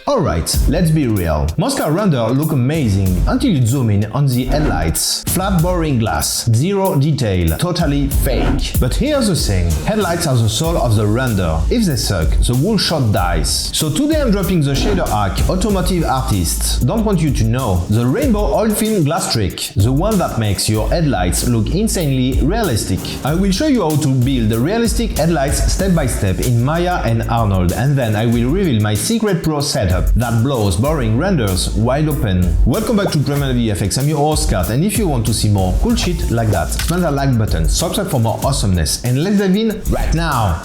Alright, let's be real. Most car renders look amazing until you zoom in on the headlights. Flat boring glass, zero detail, totally fake. But here's the thing, headlights are the soul of the render. If they suck, the whole shot dies. So today I'm dropping the shader hack Automotive artists don't want you to know. The rainbow oil film glass trick, the one that makes your headlights look insanely realistic. I will show you how to build the realistic headlights step by step in Maya and Arnold, and then I will reveal my secret pro setup that blows boring renders wide open. Welcome back to Primal VFX, I'm your host Skart, and if you want to see more cool shit like that, smash that like button, subscribe for more awesomeness, and let's dive in right now!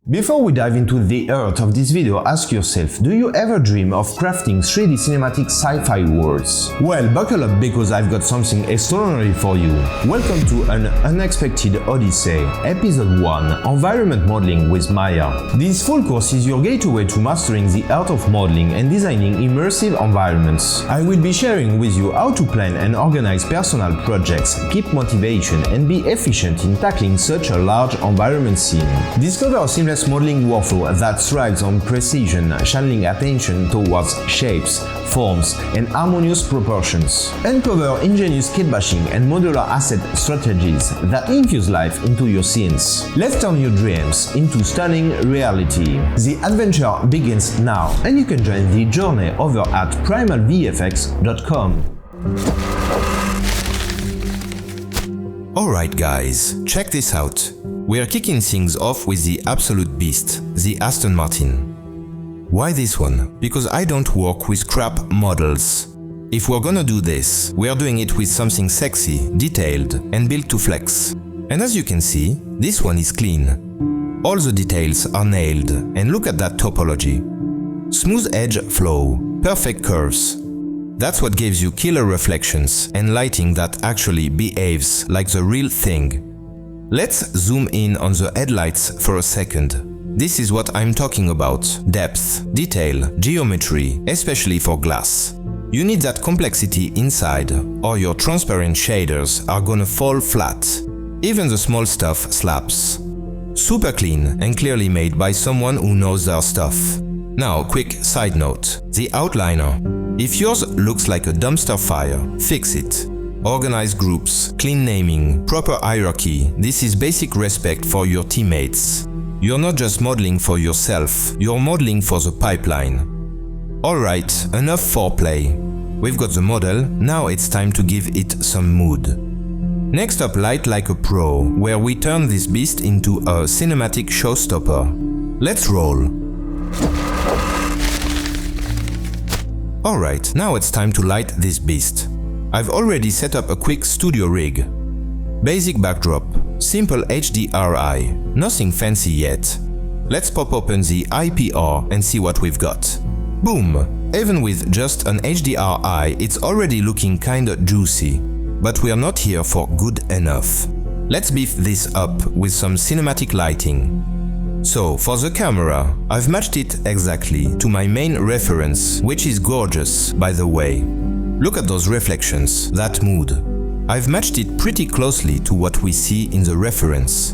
Before we dive into the heart of this video, ask yourself, do you ever dream of crafting 3D cinematic sci-fi worlds? Well, buckle up because I've got something extraordinary for you. Welcome to an unexpected odyssey, Episode 1, Environment Modeling with Maya. This full course is your gateway to mastering the art of modeling and designing immersive environments. I will be sharing with you how to plan and organize personal projects, keep motivation, and be efficient in tackling such a large environment scene. Discover a seamless modeling workflow that thrives on precision, channeling attention towards shapes, forms, and harmonious proportions. Uncover ingenious kitbashing and modular asset strategies that infuse life into your scenes. Let's turn your dreams into stunning reality. The adventure begins now, and you can join the journey over at primalvfx.com. Alright guys, check this out. We are kicking things off with the absolute beast, the Aston Martin. Why this one? Because I don't work with crap models. If we're gonna do this, we are doing it with something sexy, detailed, and built to flex. And as you can see, this one is clean. All the details are nailed, and look at that topology. Smooth edge flow, perfect curves. That's what gives you killer reflections and lighting that actually behaves like the real thing. Let's zoom in on the headlights for a second. This is what I'm talking about. Depth, detail, geometry, especially for glass. You need that complexity inside, or your transparent shaders are gonna fall flat. Even the small stuff slaps. Super clean and clearly made by someone who knows their stuff. Now, quick side note. The outliner. If yours looks like a dumpster fire, fix it. Organized groups, clean naming, proper hierarchy, this is basic respect for your teammates. You're not just modeling for yourself, you're modeling for the pipeline. Alright, enough foreplay. We've got the model, now it's time to give it some mood. Next up, Light Like a Pro, where we turn this beast into a cinematic showstopper. Let's roll. Alright, now it's time to light this beast. I've already set up a quick studio rig. Basic backdrop, simple HDRI, nothing fancy yet. Let's pop open the IPR and see what we've got. Boom! Even with just an HDRI, it's already looking kinda juicy. But we are not here for good enough. Let's beef this up with some cinematic lighting. So, for the camera, I've matched it exactly to my main reference, which is gorgeous, by the way. Look at those reflections, that mood. I've matched it pretty closely to what we see in the reference.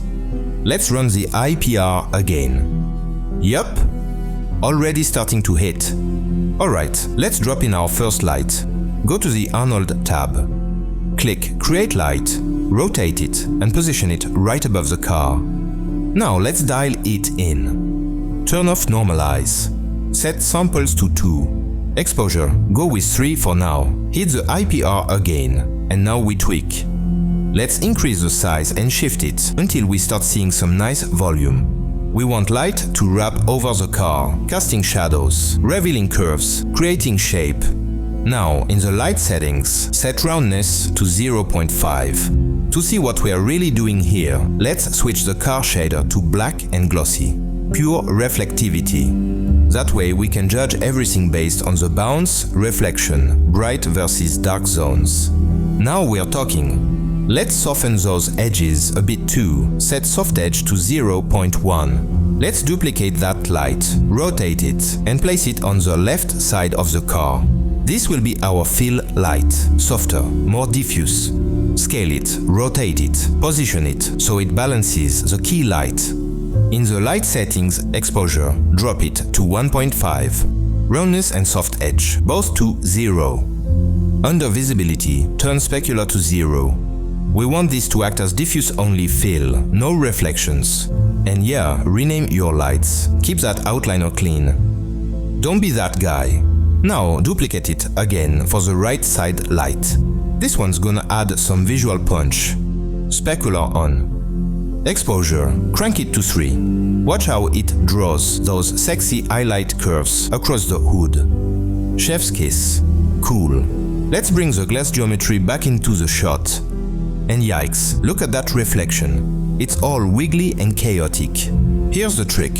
Let's run the IPR again. Yup, already starting to hit. Alright, let's drop in our first light. Go to the Arnold tab. Click Create Light, rotate it, and position it right above the car. Now let's dial it in. Turn off Normalize. Set samples to 2. Exposure, go with 3 for now. Hit the IPR again, and now we tweak. Let's increase the size and shift it until we start seeing some nice volume. We want light to wrap over the car, casting shadows, revealing curves, creating shape. Now, in the light settings, set roundness to 0.5. To see what we are really doing here, let's switch the car shader to black and glossy. Pure reflectivity. That way we can judge everything based on the bounce, reflection, bright versus dark zones. Now we are talking. Let's soften those edges a bit too, set soft edge to 0.1. Let's duplicate that light, rotate it, and place it on the left side of the car. This will be our fill light, softer, more diffuse. Scale it, rotate it, position it so it balances the key light. In the light settings, exposure, drop it to 1.5. Roundness and soft edge, both to 0. Under visibility, turn specular to 0. We want this to act as diffuse-only fill, no reflections. And yeah, rename your lights. Keep that outliner clean. Don't be that guy. Now duplicate it again for the right side light. This one's gonna add some visual punch. Specular on. Exposure, crank it to 3. Watch how it draws those sexy highlight curves across the hood. Chef's kiss. Cool. Let's bring the glass geometry back into the shot. And yikes, look at that reflection. It's all wiggly and chaotic. Here's the trick.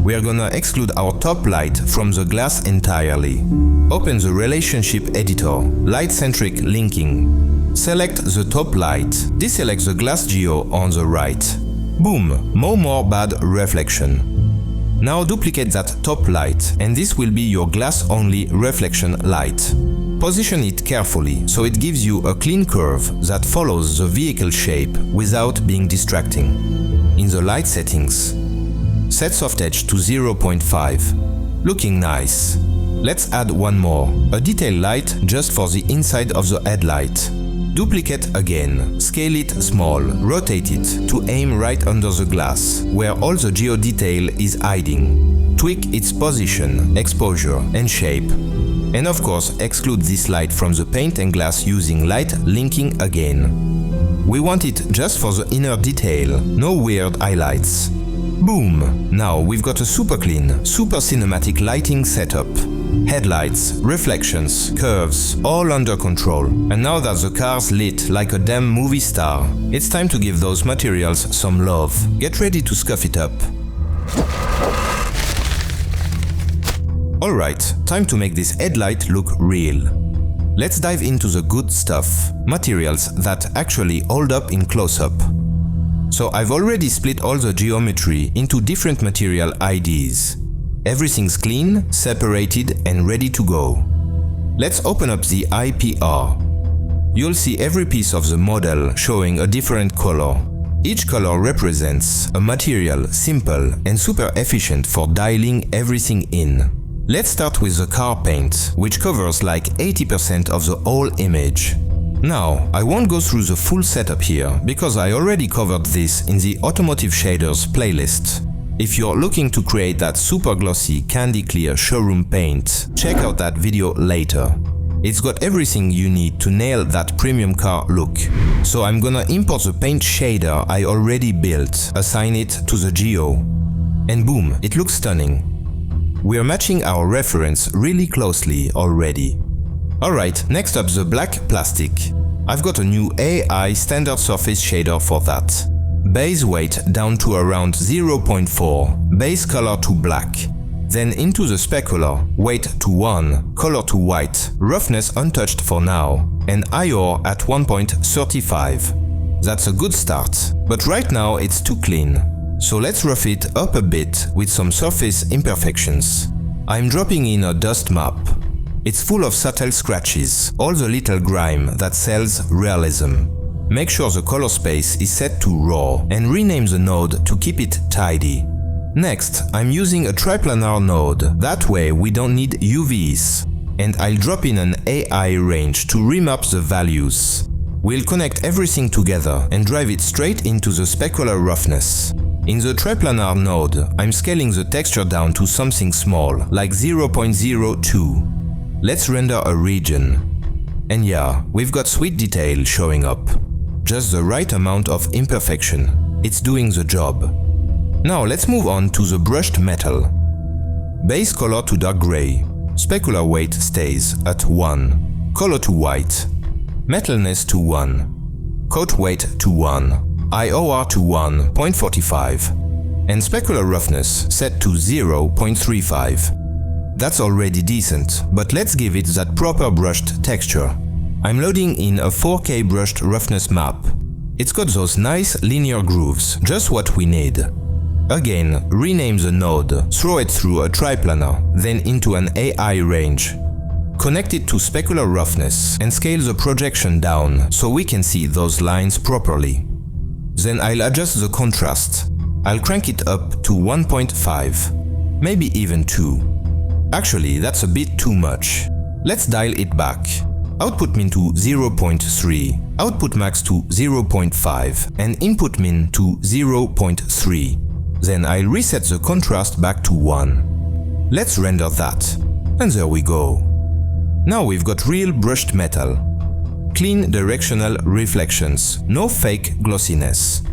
We are gonna exclude our top light from the glass entirely. Open the relationship editor, light-centric linking. Select the top light, deselect the glass geo on the right. Boom, no more bad reflection. Now duplicate that top light, and this will be your glass-only reflection light. Position it carefully so it gives you a clean curve that follows the vehicle shape without being distracting. In the light settings, set soft edge to 0.5. Looking nice. Let's add one more, a detail light just for the inside of the headlight. Duplicate again, scale it small, rotate it to aim right under the glass, where all the geo detail is hiding. Tweak its position, exposure and shape. And of course, exclude this light from the paint and glass using light linking again. We want it just for the inner detail, no weird highlights. Boom! Now we've got a super clean, super cinematic lighting setup. Headlights, reflections, curves, all under control. And now that the car's lit like a damn movie star, it's time to give those materials some love. Get ready to scuff it up. Alright, time to make this headlight look real. Let's dive into the good stuff, materials that actually hold up in close-up. So I've already split all the geometry into different material IDs. Everything's clean, separated and ready to go. Let's open up the IPR. You'll see every piece of the model showing a different color. Each color represents a material simple and super efficient for dialing everything in. Let's start with the car paint, which covers like 80% of the whole image. Now, I won't go through the full setup here, because I already covered this in the Automotive Shaders playlist. If you're looking to create that super glossy, candy clear showroom paint, check out that video later. It's got everything you need to nail that premium car look. So I'm gonna import the paint shader I already built, assign it to the geo. And boom, it looks stunning. We're matching our reference really closely already. Alright, next up the black plastic. I've got a new AI standard surface shader for that. Base weight down to around 0.4, base color to black. Then into the specular, weight to 1, color to white, roughness untouched for now, and IOR at 1.35. That's a good start, but right now it's too clean. So let's rough it up a bit with some surface imperfections. I'm dropping in a dust map. It's full of subtle scratches, all the little grime that sells realism. Make sure the color space is set to raw and rename the node to keep it tidy. Next, I'm using a triplanar node, that way we don't need UVs. And I'll drop in an AI range to remap the values. We'll connect everything together and drive it straight into the specular roughness. In the triplanar node, I'm scaling the texture down to something small, like 0.02. Let's render a region. And yeah, we've got sweet detail showing up. Just the right amount of imperfection. It's doing the job. Now let's move on to the brushed metal. Base color to dark gray. Specular weight stays at 1. Color to white. Metalness to 1. Coat weight to 1. IOR to 1.45. And specular roughness set to 0.35. That's already decent, but let's give it that proper brushed texture. I'm loading in a 4K brushed roughness map. It's got those nice linear grooves, just what we need. Again, rename the node, throw it through a triplanar, then into an AI range. Connect it to specular roughness and scale the projection down so we can see those lines properly. Then I'll adjust the contrast. I'll crank it up to 1.5, maybe even 2. Actually, that's a bit too much. Let's dial it back. Output min to 0.3, output max to 0.5 and input min to 0.3. Then I'll reset the contrast back to 1. Let's render that. And there we go. Now we've got real brushed metal. Clean directional reflections, no fake glossiness.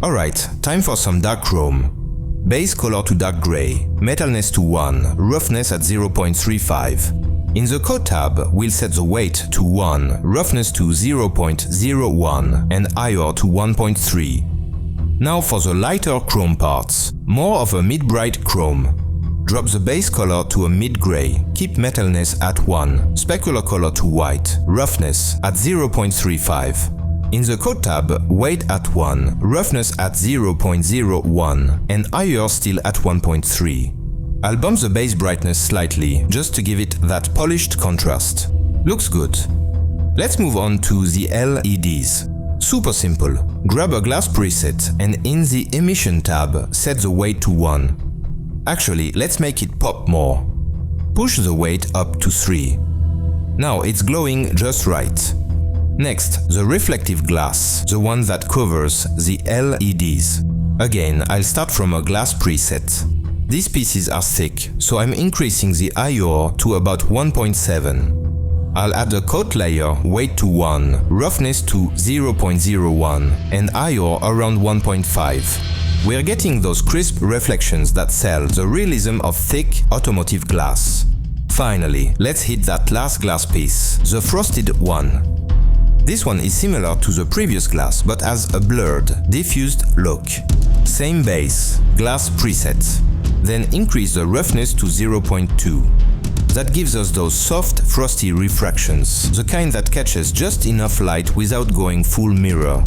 Alright, time for some dark chrome. Base color to dark gray, metalness to 1, roughness at 0.35. In the Code tab, we'll set the weight to 1, roughness to 0.01 and IR to 1.3. Now for the lighter chrome parts, more of a mid-bright chrome. Drop the base color to a mid-gray, keep metalness at 1, specular color to white, roughness at 0.35. In the Code tab, weight at 1, roughness at 0.01 and IR still at 1.3. I'll bump the base brightness slightly, just to give it that polished contrast. Looks good. Let's move on to the LEDs. Super simple. Grab a glass preset and in the Emission tab, set the weight to 1. Actually, let's make it pop more. Push the weight up to 3. Now it's glowing just right. Next, the reflective glass, the one that covers the LEDs. Again, I'll start from a glass preset. These pieces are thick, so I'm increasing the IR to about 1.7. I'll add a coat layer, weight to 1, roughness to 0.01 and IR around 1.5. We're getting those crisp reflections that sell the realism of thick automotive glass. Finally, let's hit that last glass piece, the frosted one. This one is similar to the previous glass but has a blurred, diffused look. Same base, glass preset. Then increase the roughness to 0.2. That gives us those soft, frosty refractions, the kind that catches just enough light without going full mirror.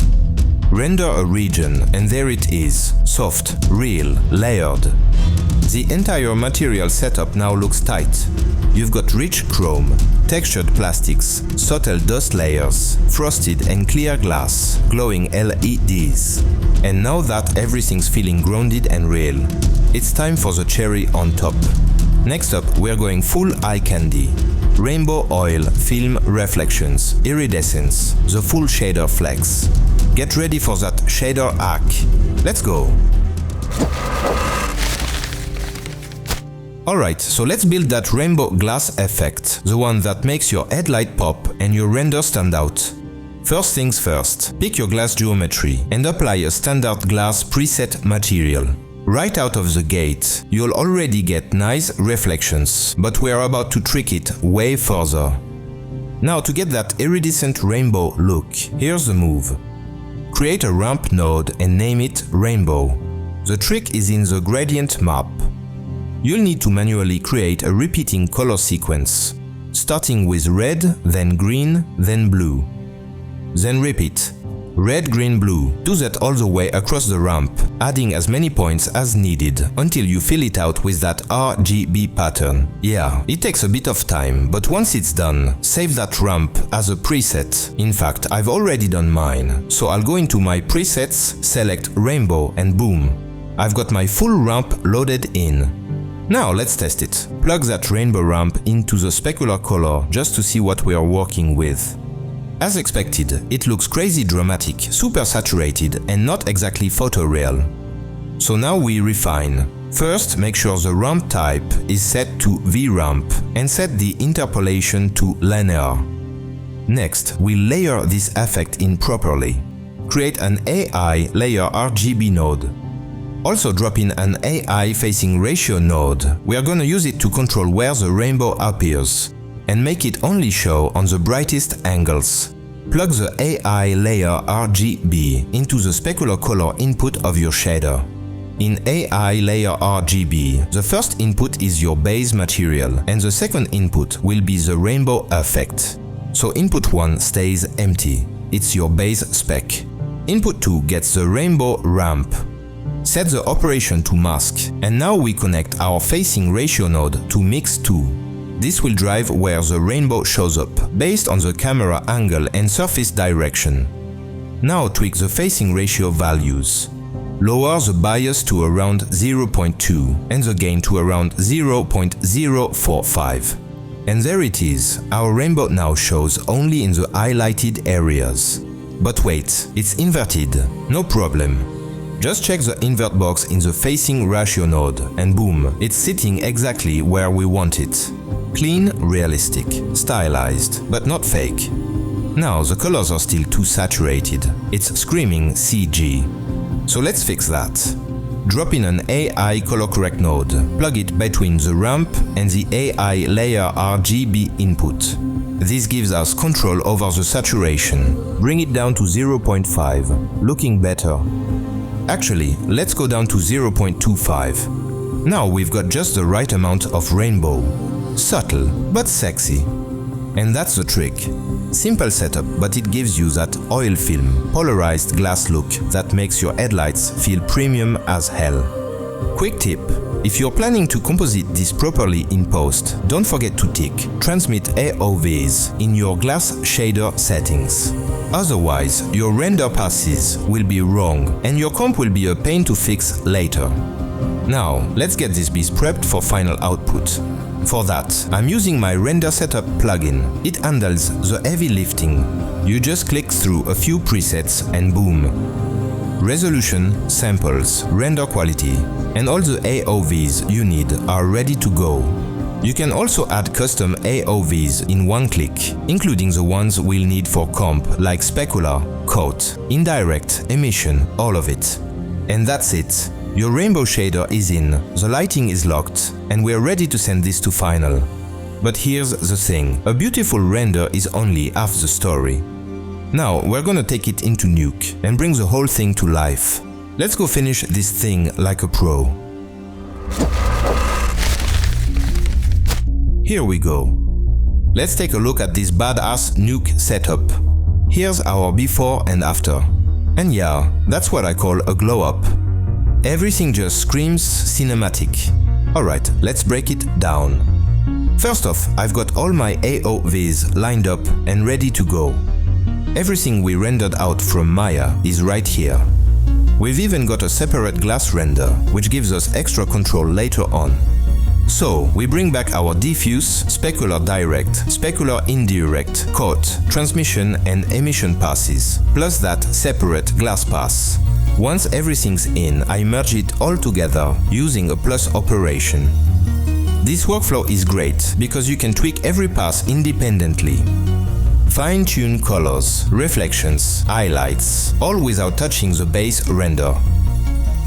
Render a region, and there it is, soft, real, layered. The entire material setup now looks tight. You've got rich chrome, textured plastics, subtle dust layers, frosted and clear glass, glowing LEDs. And now that everything's feeling grounded and real, it's time for the cherry on top. Next up, we're going full eye candy. Rainbow oil, film reflections, iridescence, the full shader flex. Get ready for that shader hack. Let's go! Alright, so let's build that rainbow glass effect, the one that makes your headlight pop and your render stand out. First things first, pick your glass geometry and apply a standard glass preset material. Right out of the gate, you'll already get nice reflections, but we're about to trick it way further. Now to get that iridescent rainbow look, here's the move. Create a ramp node and name it Rainbow. The trick is in the gradient map. You'll need to manually create a repeating color sequence, starting with red, then green, then blue. Then repeat. Red, green, blue. Do that all the way across the ramp, adding as many points as needed until you fill it out with that RGB pattern. Yeah, it takes a bit of time, but once it's done, save that ramp as a preset. In fact, I've already done mine, so I'll go into my presets, select Rainbow and boom. I've got my full ramp loaded in. Now let's test it. Plug that rainbow ramp into the specular color just to see what we are working with. As expected, it looks crazy dramatic, super saturated and not exactly photoreal. So now we refine. First, make sure the ramp type is set to VRamp and set the interpolation to linear. Next, we layer this effect in properly. Create an AI layer RGB node. Also drop in an AI facing ratio node. We are gonna use it to control where the rainbow appears and make it only show on the brightest angles. Plug the AI layer RGB into the specular color input of your shader. In AI layer RGB, the first input is your base material and the second input will be the rainbow effect. So input 1 stays empty. It's your base spec. Input 2 gets the rainbow ramp. Set the operation to mask, and now we connect our facing ratio node to mix 2. This will drive where the rainbow shows up, based on the camera angle and surface direction. Now tweak the facing ratio values. Lower the bias to around 0.2 and the gain to around 0.045. And there it is, our rainbow now shows only in the highlighted areas. But wait, it's inverted, no problem. Just check the invert box in the facing ratio node and boom, it's sitting exactly where we want it. Clean, realistic, stylized, but not fake. Now the colors are still too saturated, it's screaming CG. So let's fix that. Drop in an AI color correct node, plug it between the ramp and the AI layer RGB input. This gives us control over the saturation. Bring it down to 0.5, looking better. Actually, let's go down to 0.25. Now we've got just the right amount of rainbow. Subtle, but sexy. And that's the trick. Simple setup, but it gives you that oil film, polarized glass look that makes your headlights feel premium as hell. Quick tip, if you're planning to composite this properly in post, don't forget to tick Transmit AOVs in your glass shader settings. Otherwise, your render passes will be wrong and your comp will be a pain to fix later. Now, let's get this beast prepped for final output. For that, I'm using my Render Setup plugin. It handles the heavy lifting. You just click through a few presets and boom. Resolution, samples, render quality, and all the AOVs you need are ready to go. You can also add custom AOVs in one click, including the ones we'll need for comp like specular, coat, indirect, emission, all of it. And that's it. Your rainbow shader is in, the lighting is locked, and we're ready to send this to final. But here's the thing, a beautiful render is only half the story. Now we're gonna take it into Nuke and bring the whole thing to life. Let's go finish this thing like a pro. Here we go. Let's take a look at this badass Nuke setup. Here's our before and after. And yeah, that's what I call a glow up. Everything just screams cinematic. Alright, let's break it down. First off, I've got all my AOVs lined up and ready to go. Everything we rendered out from Maya is right here. We've even got a separate glass render, which gives us extra control later on. So, we bring back our diffuse, specular direct, specular indirect, coat, transmission and emission passes, plus that separate glass pass. Once everything's in, I merge it all together using a plus operation. This workflow is great because you can tweak every pass independently. Fine-tune colors, reflections, highlights, all without touching the base render.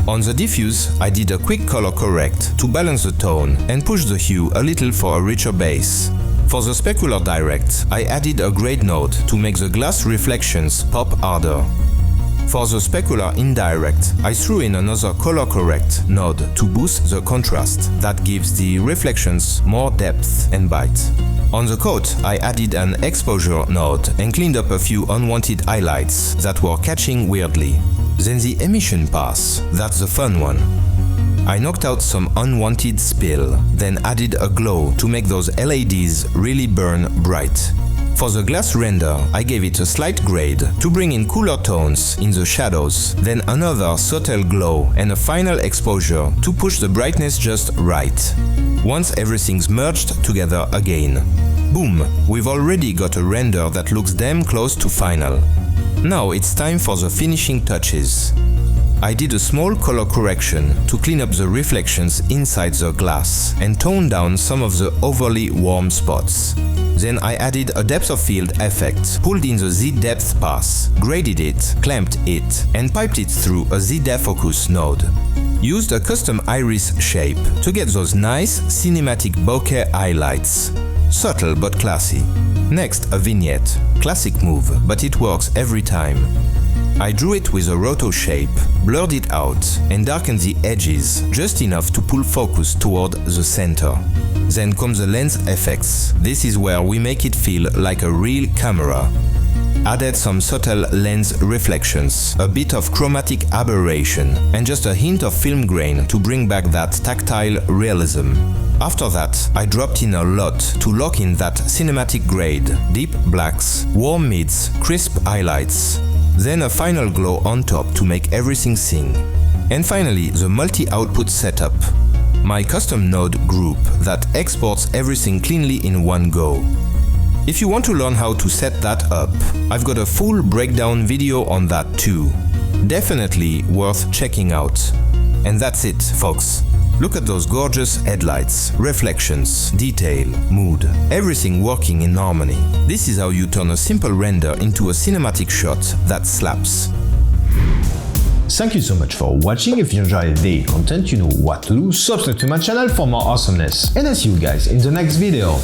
On the diffuse, I did a quick color correct to balance the tone and push the hue a little for a richer base. For the specular direct, I added a grade node to make the glass reflections pop harder. For the specular indirect, I threw in another color correct node to boost the contrast that gives the reflections more depth and bite. On the coat, I added an exposure node and cleaned up a few unwanted highlights that were catching weirdly. Then the emission pass, that's the fun one. I knocked out some unwanted spill, then added a glow to make those LEDs really burn bright. For the glass render, I gave it a slight grade to bring in cooler tones in the shadows, then another subtle glow and a final exposure to push the brightness just right. Once everything's merged together again. Boom, we've already got a render that looks damn close to final. Now it's time for the finishing touches. I did a small color correction to clean up the reflections inside the glass and tone down some of the overly warm spots. Then I added a depth of field effect, pulled in the Z-depth pass, graded it, clamped it, and piped it through a Z-defocus node. Used a custom iris shape to get those nice cinematic bokeh highlights. Subtle but classy. Next, a vignette. Classic move, but it works every time. I drew it with a roto shape, blurred it out, and darkened the edges just enough to pull focus toward the center. Then comes the lens effects. This is where we make it feel like a real camera. Added some subtle lens reflections, a bit of chromatic aberration, and just a hint of film grain to bring back that tactile realism. After that, I dropped in a lot to lock in that cinematic grade, deep blacks, warm mids, crisp highlights. Then a final glow on top to make everything sing. And finally, the multi-output setup. My custom node group that exports everything cleanly in one go. If you want to learn how to set that up, I've got a full breakdown video on that too. Definitely worth checking out. And that's it, folks. Look at those gorgeous headlights, reflections, detail, mood, everything working in harmony. This is how you turn a simple render into a cinematic shot that slaps. Thank you so much for watching. If you enjoyed the content, you know what to do. Subscribe to my channel for more awesomeness. And I'll see you guys in the next video.